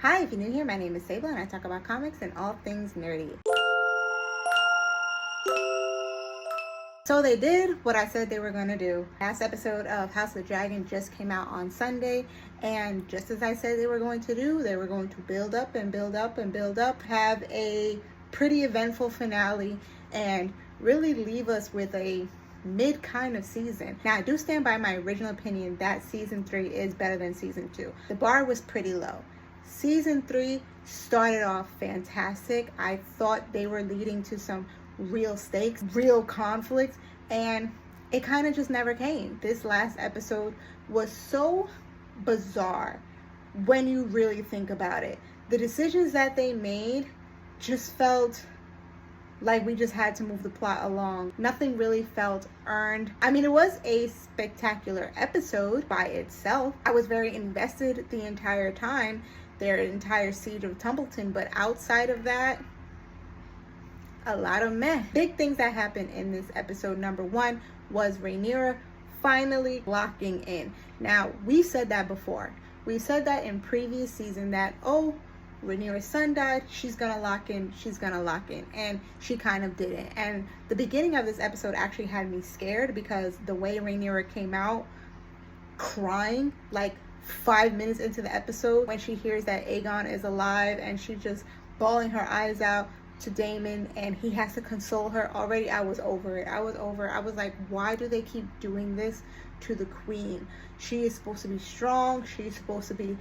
Hi, if you're new here, my name is Sable and I talk about comics and all things nerdy. So they did what I said they were going to do. Last episode of House of the Dragon just came out on Sunday, and just as I said they were going to do, they were going to build up and build up and build up, have a pretty eventful finale, and really leave us with a mid kind of season. Now, I do stand by my original opinion that season 3 is better than season 2. The bar was pretty low. Season 3 started off fantastic. I thought they were leading to some real stakes, real conflicts, and it kind of just never came. This last episode was so bizarre when you really think about it. The decisions that they made just felt like we just had to move the plot along. Nothing really felt earned. I mean, it was a spectacular episode by itself. I was very invested the entire time, their entire siege of Tumbleton, but outside of that, a lot of meh. Big things that happened in this episode. Number 1 was Rhaenyra finally locking in. Now, we said that before. We said that in previous season that, oh, Rhaenyra's son died, she's gonna lock in, and she kind of didn't. And the beginning of this episode actually had me scared because the way Rhaenyra came out crying like 5 minutes into the episode when she hears that Aegon is alive, and she's just bawling her eyes out to Daemon and he has to console her. Already I was over it. I was like, why do they keep doing this to the queen? She is supposed to be strong, she's supposed to be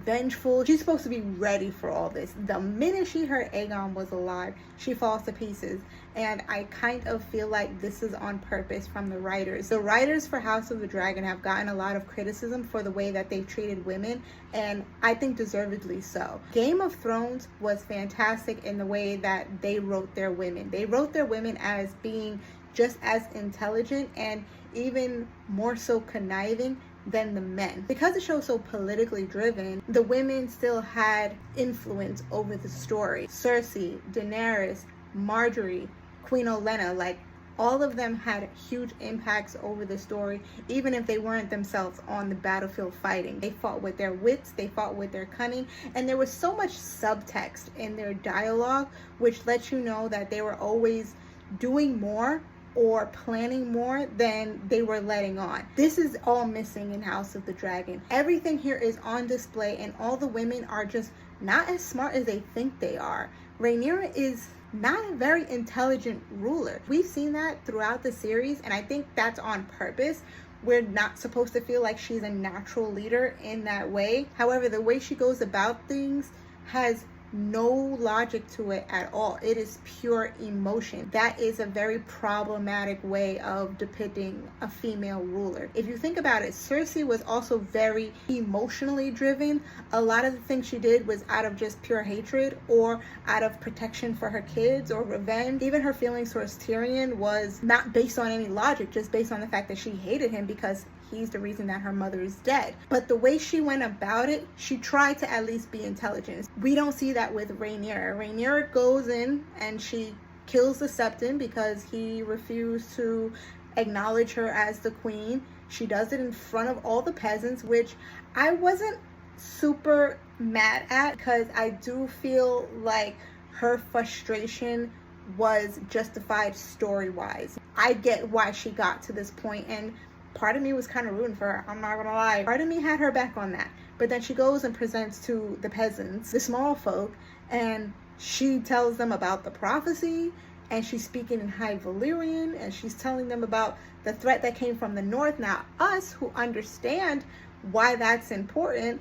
vengeful, she's supposed to be ready for all this. The minute she heard Aegon was alive, she falls to pieces. And I kind of feel like this is on purpose from the writers. The writers for House of the Dragon have gotten a lot of criticism for the way that they've treated women, and I think deservedly so. Game of Thrones was fantastic in the way that they wrote their women. They wrote their women as being just as intelligent and even more so conniving than the men. Because the show's so politically driven, the women still had influence over the story. Cersei, Daenerys, Marjorie, Queen Olenna, like all of them had huge impacts over the story, even if they weren't themselves on the battlefield fighting. They fought with their wits, they fought with their cunning, and there was so much subtext in their dialogue, which lets you know that they were always doing more or planning more than they were letting on. This is all missing in House of the Dragon. Everything here is on display, and all the women are just not as smart as they think they are. Rhaenyra is not a very intelligent ruler. We've seen that throughout the series, and I think that's on purpose. We're not supposed to feel like she's a natural leader in that way. However, the way she goes about things has no logic to it at all. It is pure emotion. That is a very problematic way of depicting a female ruler. If you think about it, Cersei was also very emotionally driven. A lot of the things she did was out of just pure hatred or out of protection for her kids or revenge. Even her feelings towards Tyrion was not based on any logic, just based on the fact that she hated him because he's the reason that her mother is dead. But the way she went about it, she tried to at least be intelligent. We don't see that with Rhaenyra. Rhaenyra goes in and she kills the Septon because he refused to acknowledge her as the queen. She does it in front of all the peasants, which I wasn't super mad at because I do feel like her frustration was justified story-wise. I get why she got to this point, and part of me was kind of rooting for her, I'm not gonna lie. Part of me had her back on that. But then she goes and presents to the peasants, the small folk, and she tells them about the prophecy, and she's speaking in High Valyrian, and she's telling them about the threat that came from the north. Now, us who understand why that's important,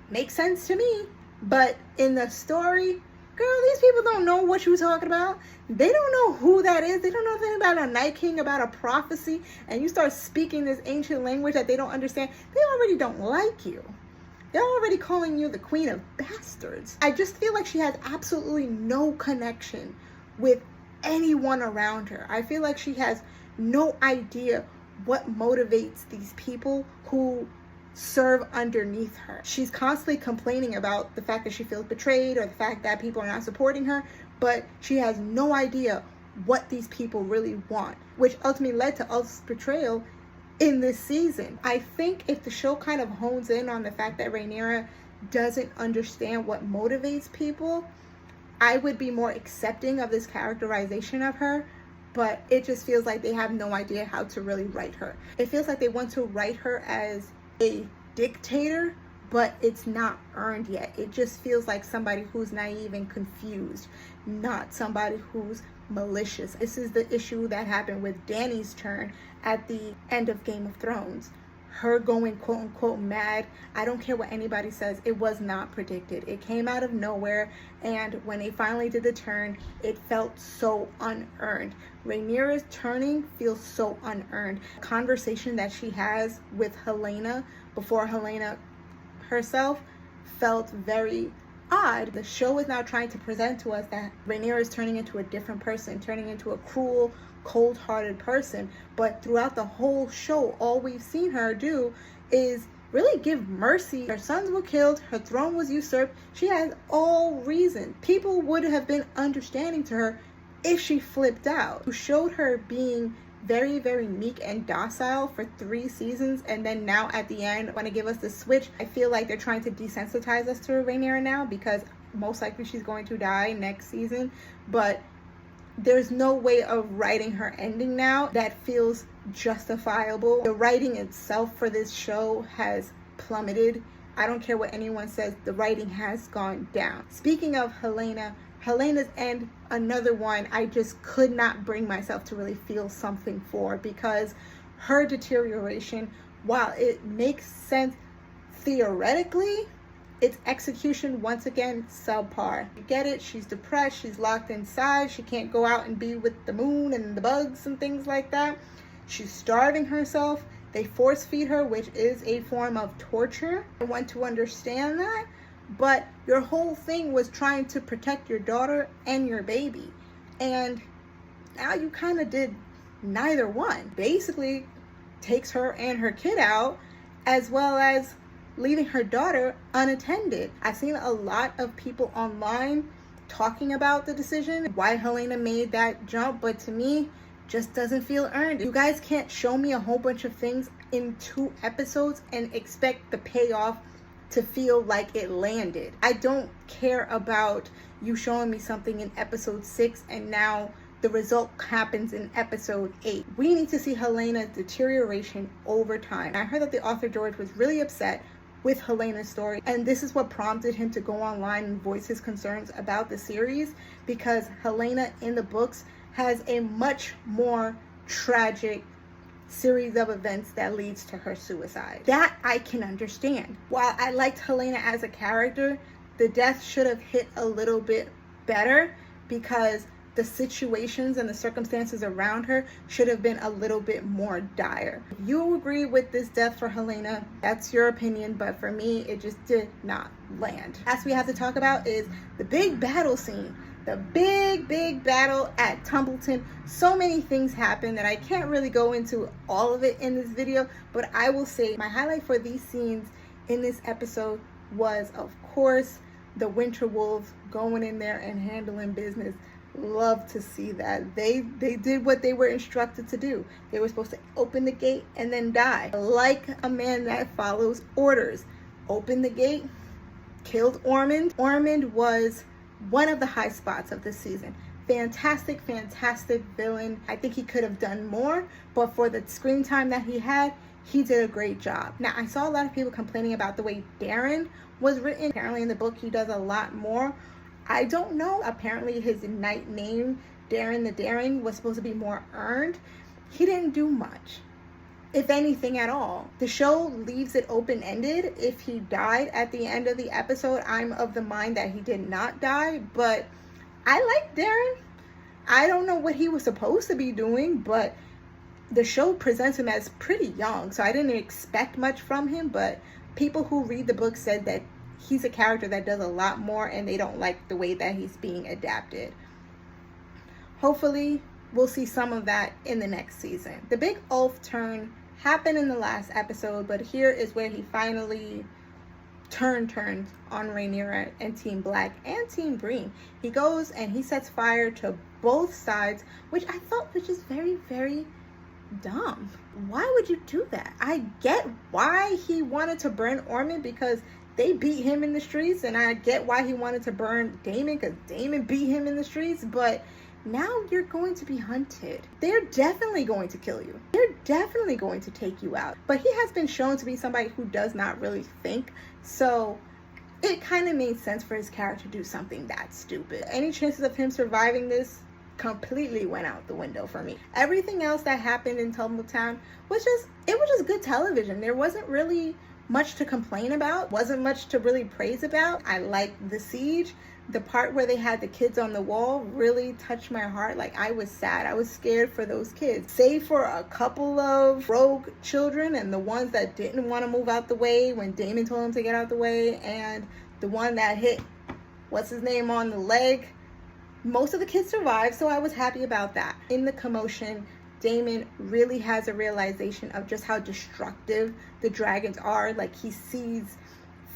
makes sense to me. But in the story, girl, these people don't know what you were talking about. They don't know who that is. They don't know anything about a Night King, about a prophecy, and you start speaking this ancient language that they don't understand. They already don't like you. They're already calling you the queen of bastards. I just feel like she has absolutely no connection with anyone around her. I feel like she has no idea what motivates these people who serve underneath her. She's constantly complaining about the fact that she feels betrayed or the fact that people are not supporting her, but she has no idea what these people really want, which ultimately led to Ulf's betrayal in this season. I think if the show kind of hones in on the fact that Rhaenyra doesn't understand what motivates people, I would be more accepting of this characterization of her. But it just feels like they have no idea how to really write her. It feels like they want to write her as a dictator, but it's not earned yet. It just feels like somebody who's naive and confused, not somebody who's malicious. This is the issue that happened with Dany's turn at the end of Game of Thrones. Her going quote unquote mad. I don't care what anybody says, it was not predicted. It came out of nowhere, and when they finally did the turn, it felt so unearned. Rhaenyra's turning feels so unearned. The conversation that she has with Helaena before Helaena herself felt very odd. The show is now trying to present to us that Rhaenyra is turning into a different person, turning into a cruel, cold-hearted person, but throughout the whole show, all we've seen her do is really give mercy. Her sons were killed, her throne was usurped. She has all reason. People would have been understanding to her if she flipped out. You showed her being very, very meek and docile for 3 seasons, and then now at the end want to give us the switch. I feel like they're trying to desensitize us to Rhaenyra now, because most likely she's going to die next season, but there's no way of writing her ending now that feels justifiable. The writing itself for this show has plummeted. I don't care what anyone says, the writing has gone down. Speaking of Helena's end, another one I just could not bring myself to really feel something for, because her deterioration, while it makes sense theoretically, its execution, once again, subpar. You get it, she's depressed, she's locked inside, she can't go out and be with the moon and the bugs and things like that. She's starving herself. They force feed her, which is a form of torture. I want to understand that, but your whole thing was trying to protect your daughter and your baby, and now you kind of did neither one. Basically takes her and her kid out, as well as leaving her daughter unattended. I've seen a lot of people online talking about the decision, why Helaena made that jump, but to me, just doesn't feel earned. You guys can't show me a whole bunch of things in 2 episodes and expect the payoff to feel like it landed. I don't care about you showing me something in episode 6 and now the result happens in episode 8. We need to see Helena's deterioration over time. I heard that the author George was really upset with Helena's story, and this is what prompted him to go online and voice his concerns about the series, because Helaena in the books has a much more tragic series of events that leads to her suicide. That I can understand. While I liked Helaena as a character, the death should have hit a little bit better, because the situations and the circumstances around her should have been a little bit more dire. If you agree with this death for Helaena, that's your opinion, but for me, it just did not land. Last we have to talk about is the big battle scene. The big battle at Tumbleton. So many things happen that I can't really go into all of it in this video, but I will say my highlight for these scenes in this episode was, of course, the Winter Wolves going in there and handling business. Love to see that. They did what they were instructed to do. They were supposed to open the gate and then die. Like a man that follows orders. Open the gate, killed Ormond. Ormond was one of the high spots of this season. Fantastic villain. I think he could have done more, but for the screen time that he had, he did a great job. Now, I saw a lot of people complaining about the way Daeron was written. Apparently in the book, he does a lot more. I don't know. Apparently his knight name, Daeron the Daring, was supposed to be more earned. He didn't do much, if anything at all. The show leaves it open-ended. If he died at the end of the episode, I'm of the mind that he did not die, but I like Daeron. I don't know what he was supposed to be doing, but the show presents him as pretty young, so I didn't expect much from him, but people who read the book said that he's a character that does a lot more, and they don't like the way that he's being adapted. Hopefully, we'll see some of that in the next season. The big Ulf turn happened in the last episode, but here is where he finally turned on Rhaenyra and Team Black and Team Green. He goes and he sets fire to both sides, which I thought was just very dumb. Why would you do that? I get why he wanted to burn Ormond, because they beat him in the streets, and I get why he wanted to burn Daemon, because Daemon beat him in the streets, but now you're going to be hunted. They're definitely going to kill you. They're definitely going to take you out. But he has been shown to be somebody who does not really think, so it kind of made sense for his character to do something that stupid. Any chances of him surviving this completely went out the window for me. Everything else that happened in Tumbletown was just good television. There wasn't really much to complain about, wasn't much to really praise about. I liked the siege. The part where they had the kids on the wall really touched my heart. Like, I was sad. I was scared for those kids. Save for a couple of rogue children and the ones that didn't want to move out the way when Daemon told them to get out the way, and the one that hit what's his name on the leg. Most of the kids survived, so I was happy about that. In the commotion, Daemon really has a realization of just how destructive the dragons are. Like, he sees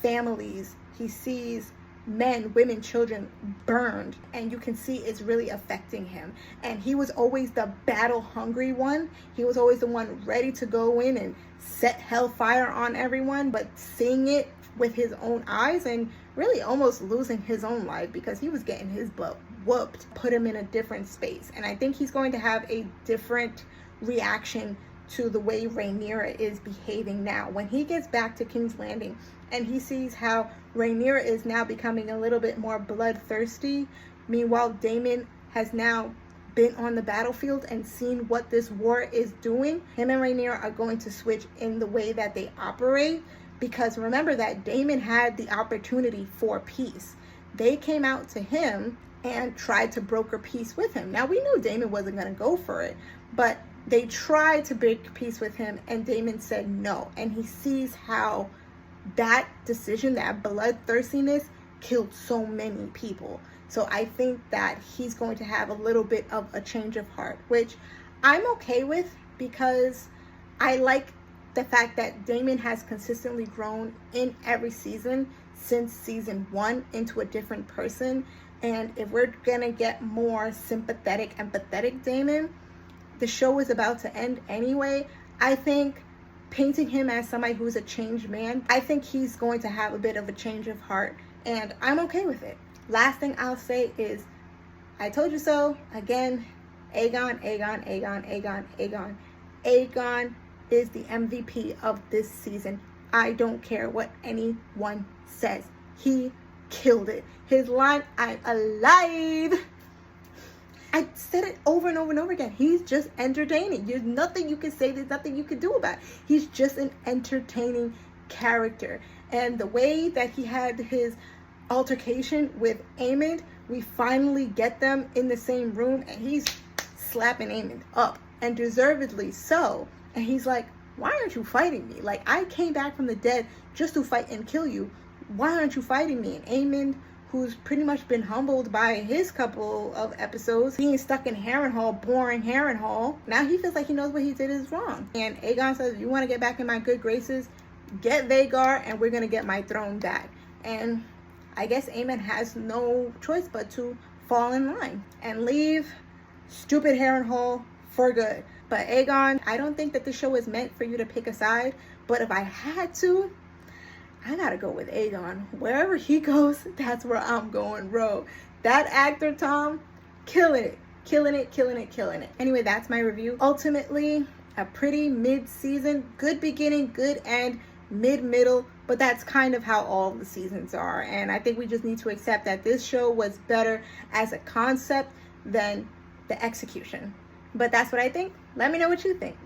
families, he sees men, women, children burned, and you can see it's really affecting him. And he was always the battle hungry one. He was always the one ready to go in and set hellfire on everyone, but seeing it with his own eyes and really almost losing his own life because he was getting his butt whooped, put him in a different space. And I think he's going to have a different reaction to the way Rhaenyra is behaving now. When he gets back to King's Landing and he sees how Rhaenyra is now becoming a little bit more bloodthirsty, meanwhile Daemon has now been on the battlefield and seen what this war is doing, him and Rhaenyra are going to switch in the way that they operate. Because remember that Daemon had the opportunity for peace. They came out to him and tried to broker peace with him. Now, we knew Daemon wasn't going to go for it, but they tried to break peace with him, and Daemon said no. And he sees how that decision, that bloodthirstiness, killed so many people. So I think that he's going to have a little bit of a change of heart, which I'm okay with, because I like the fact that Daemon has consistently grown in every season since season 1 into a different person. And if we're gonna get more sympathetic, empathetic Daemon, the show is about to end anyway. I think painting him as somebody who's a changed man, I think he's going to have a bit of a change of heart, and I'm okay with it. Last thing I'll say is, I told you so. Again, Aegon, Aegon, Aegon, Aegon, Aegon. Aegon is the MVP of this season. I don't care what anyone says. He killed it. His line, "I'm alive." I said it over and over and over again. He's just entertaining. There's nothing you can say. There's nothing you can do about it. He's just an entertaining character. And the way that he had his altercation with Aemond, we finally get them in the same room, and he's slapping Aemond up, and deservedly so. And he's like, why aren't you fighting me? Like, I came back from the dead just to fight and kill you. Why aren't you fighting me? And Aemond, who's pretty much been humbled by his couple of episodes, being stuck in Harrenhal, boring Harrenhal, now he feels like he knows what he did is wrong. And Aegon says, if you want to get back in my good graces, get Vhagar, and we're going to get my throne back. And I guess Aemond has no choice but to fall in line and leave stupid Harrenhal for good. But Aegon, I don't think that the show is meant for you to pick a side, but if I had to, I gotta go with Aegon. Wherever he goes, that's where I'm going, bro. That actor, Tom, killing it, killing it, killing it, killing it. Anyway, that's my review. Ultimately, a pretty mid-season, good beginning, good end, mid-middle, but that's kind of how all the seasons are. And I think we just need to accept that this show was better as a concept than the execution. But that's what I think. Let me know what you think.